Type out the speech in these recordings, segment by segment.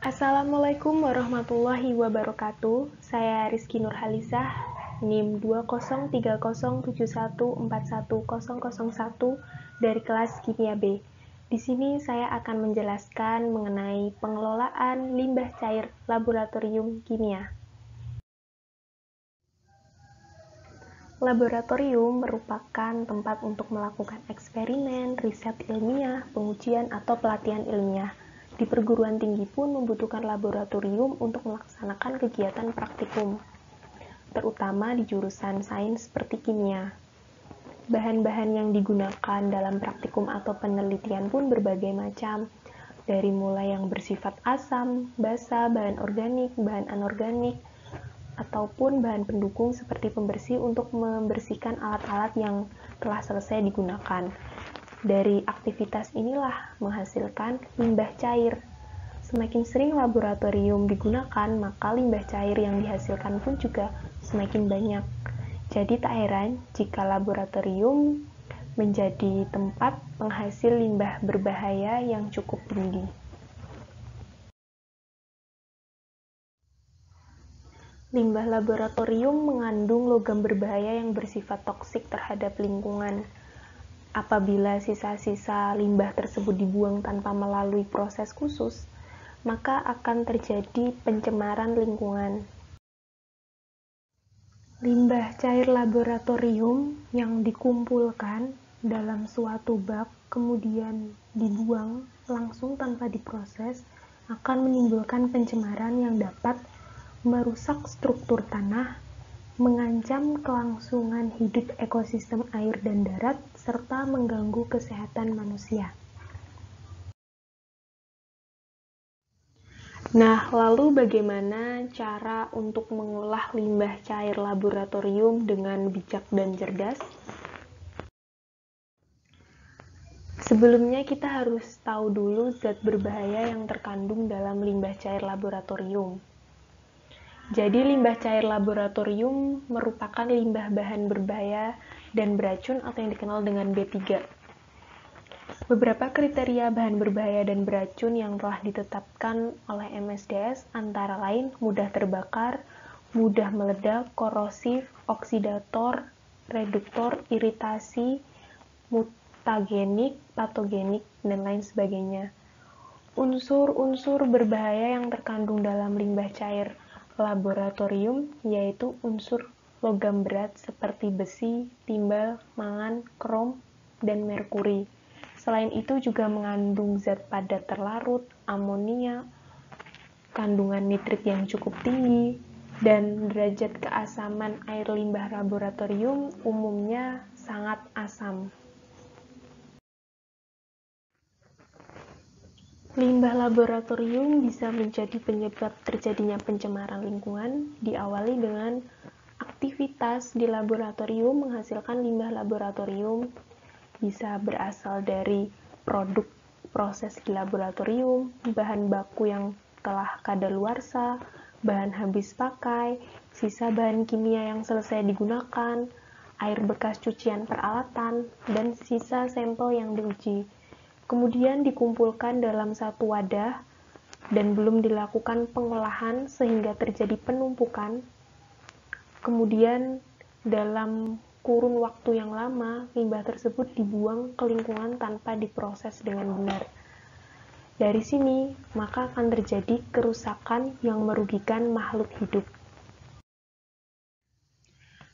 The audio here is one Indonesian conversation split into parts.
Assalamualaikum warahmatullahi wabarakatuh. Saya Rizky Nurhalisah, NIM 2030714101 dari kelas Kimia B. Di sini saya akan menjelaskan mengenai pengelolaan limbah cair laboratorium kimia. Laboratorium merupakan tempat untuk melakukan eksperimen, riset ilmiah, pengujian, atau pelatihan ilmiah. Di perguruan tinggi pun membutuhkan laboratorium untuk melaksanakan kegiatan praktikum, terutama di jurusan sains seperti kimia. Bahan-bahan yang digunakan dalam praktikum atau penelitian pun berbagai macam, dari mulai yang bersifat asam, basa, bahan organik, bahan anorganik, ataupun bahan pendukung seperti pembersih untuk membersihkan alat-alat yang telah selesai digunakan. Dari aktivitas inilah menghasilkan limbah cair. Semakin sering laboratorium digunakan, maka limbah cair yang dihasilkan pun juga semakin banyak. Jadi tak heran jika laboratorium menjadi tempat penghasil limbah berbahaya yang cukup tinggi. Limbah laboratorium mengandung logam berbahaya yang bersifat toksik terhadap lingkungan. Apabila sisa-sisa limbah tersebut dibuang tanpa melalui proses khusus, maka akan terjadi pencemaran lingkungan. Limbah cair laboratorium yang dikumpulkan dalam suatu bak kemudian dibuang langsung tanpa diproses akan menimbulkan pencemaran yang dapat merusak struktur tanah, mengancam kelangsungan hidup ekosistem air dan darat, serta mengganggu kesehatan manusia. Nah, lalu bagaimana cara untuk mengolah limbah cair laboratorium dengan bijak dan cerdas? Sebelumnya kita harus tahu dulu zat berbahaya yang terkandung dalam limbah cair laboratorium. Jadi limbah cair laboratorium merupakan limbah bahan berbahaya dan beracun atau yang dikenal dengan B3. Beberapa kriteria bahan berbahaya dan beracun yang telah ditetapkan oleh MSDS antara lain mudah terbakar, mudah meledak, korosif, oksidator, reduktor, iritasi, mutagenik, patogenik, dan lain sebagainya. Unsur-unsur berbahaya yang terkandung dalam limbah cair laboratorium yaitu unsur logam berat seperti besi, timbal, mangan, krom, dan merkuri. Selain itu juga mengandung zat padat terlarut, amonia, kandungan nitrit yang cukup tinggi, dan derajat keasaman air limbah laboratorium umumnya sangat asam. Limbah laboratorium bisa menjadi penyebab terjadinya pencemaran lingkungan, diawali dengan aktivitas di laboratorium menghasilkan limbah laboratorium, bisa berasal dari produk proses di laboratorium, bahan baku yang telah kadaluarsa, bahan habis pakai, sisa bahan kimia yang selesai digunakan, air bekas cucian peralatan, dan sisa sampel yang diuji. Kemudian dikumpulkan dalam satu wadah dan belum dilakukan pengolahan sehingga terjadi penumpukan. Kemudian dalam kurun waktu yang lama, limbah tersebut dibuang ke lingkungan tanpa diproses dengan benar. Dari sini, maka akan terjadi kerusakan yang merugikan makhluk hidup.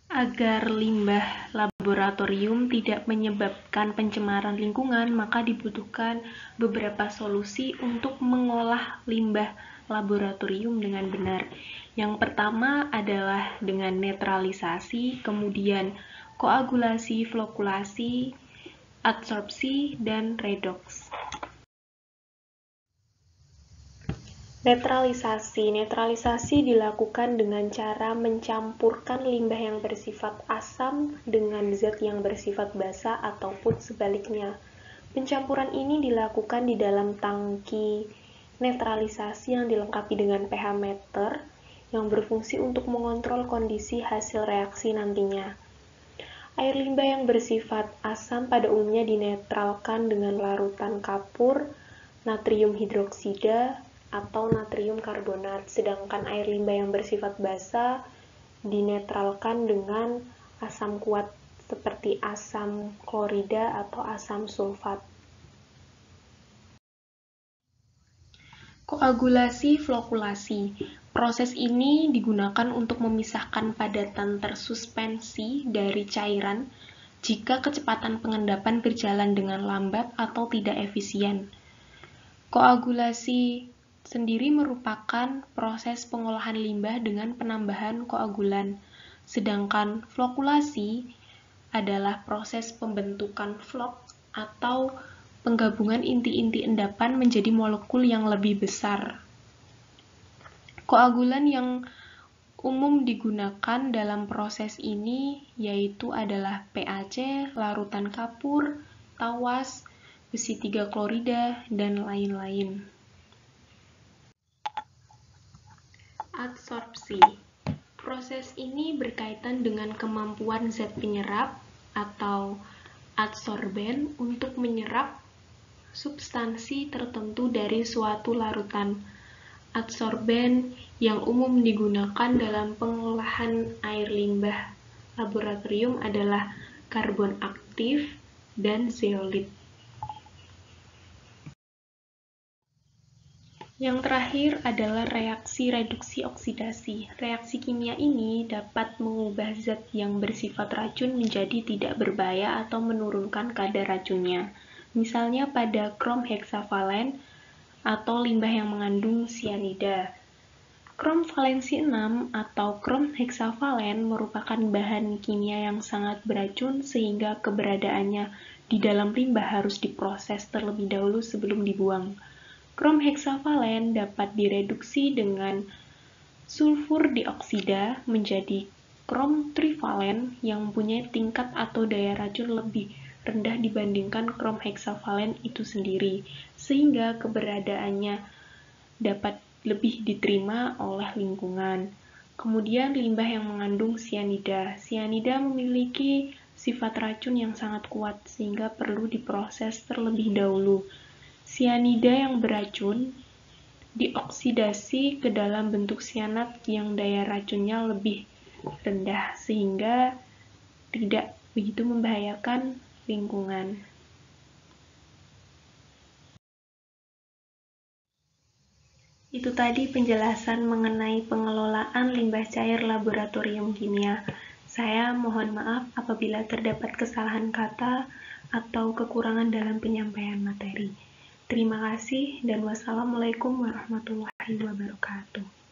Agar limbah laboratorium tidak menyebabkan pencemaran lingkungan, maka dibutuhkan beberapa solusi untuk mengolah limbah laboratorium dengan benar. Yang pertama adalah dengan netralisasi, kemudian koagulasi, flokulasi, adsorpsi, dan redox. Netralisasi dilakukan dengan cara mencampurkan limbah yang bersifat asam dengan zat yang bersifat basa ataupun sebaliknya. Pencampuran ini dilakukan di dalam tangki netralisasi yang dilengkapi dengan pH meter yang berfungsi untuk mengontrol kondisi hasil reaksi nantinya. Air limbah yang bersifat asam pada umumnya dinetralkan dengan larutan kapur, natrium hidroksida, atau natrium karbonat, sedangkan air limbah yang bersifat basa dinetralkan dengan asam kuat seperti asam klorida atau asam sulfat. Koagulasi flokulasi. Proses ini digunakan untuk memisahkan padatan tersuspensi dari cairan jika kecepatan pengendapan berjalan dengan lambat atau tidak efisien. Koagulasi sendiri merupakan proses pengolahan limbah dengan penambahan koagulan, sedangkan flokulasi adalah proses pembentukan flok atau penggabungan inti-inti endapan menjadi molekul yang lebih besar. Koagulan yang umum digunakan dalam proses ini yaitu adalah PAC, larutan kapur, tawas, besi 3 klorida, dan lain-lain. Adsorpsi. Proses ini berkaitan dengan kemampuan zat penyerap atau adsorben untuk menyerap substansi tertentu dari suatu larutan. Adsorben yang umum digunakan dalam pengolahan air limbah laboratorium adalah karbon aktif dan zeolit. Yang terakhir adalah reaksi reduksi oksidasi. Reaksi kimia ini dapat mengubah zat yang bersifat racun menjadi tidak berbahaya atau menurunkan kadar racunnya. Misalnya pada krom heksavalen atau limbah yang mengandung sianida. Krom valensi 6 atau krom heksavalen merupakan bahan kimia yang sangat beracun sehingga keberadaannya di dalam limbah harus diproses terlebih dahulu sebelum dibuang. Krom heksavalen dapat direduksi dengan sulfur dioksida menjadi krom trivalen yang mempunyai tingkat atau daya racun lebih rendah dibandingkan krom heksavalen itu sendiri, sehingga keberadaannya dapat lebih diterima oleh lingkungan. Kemudian limbah yang mengandung sianida. Sianida memiliki sifat racun yang sangat kuat sehingga perlu diproses terlebih dahulu. Sianida yang beracun dioksidasi ke dalam bentuk sianat yang daya racunnya lebih rendah sehingga tidak begitu membahayakan lingkungan. Itu tadi penjelasan mengenai pengelolaan limbah cair laboratorium kimia. Saya mohon maaf apabila terdapat kesalahan kata atau kekurangan dalam penyampaian materi. Terima kasih dan wassalamualaikum warahmatullahi wabarakatuh.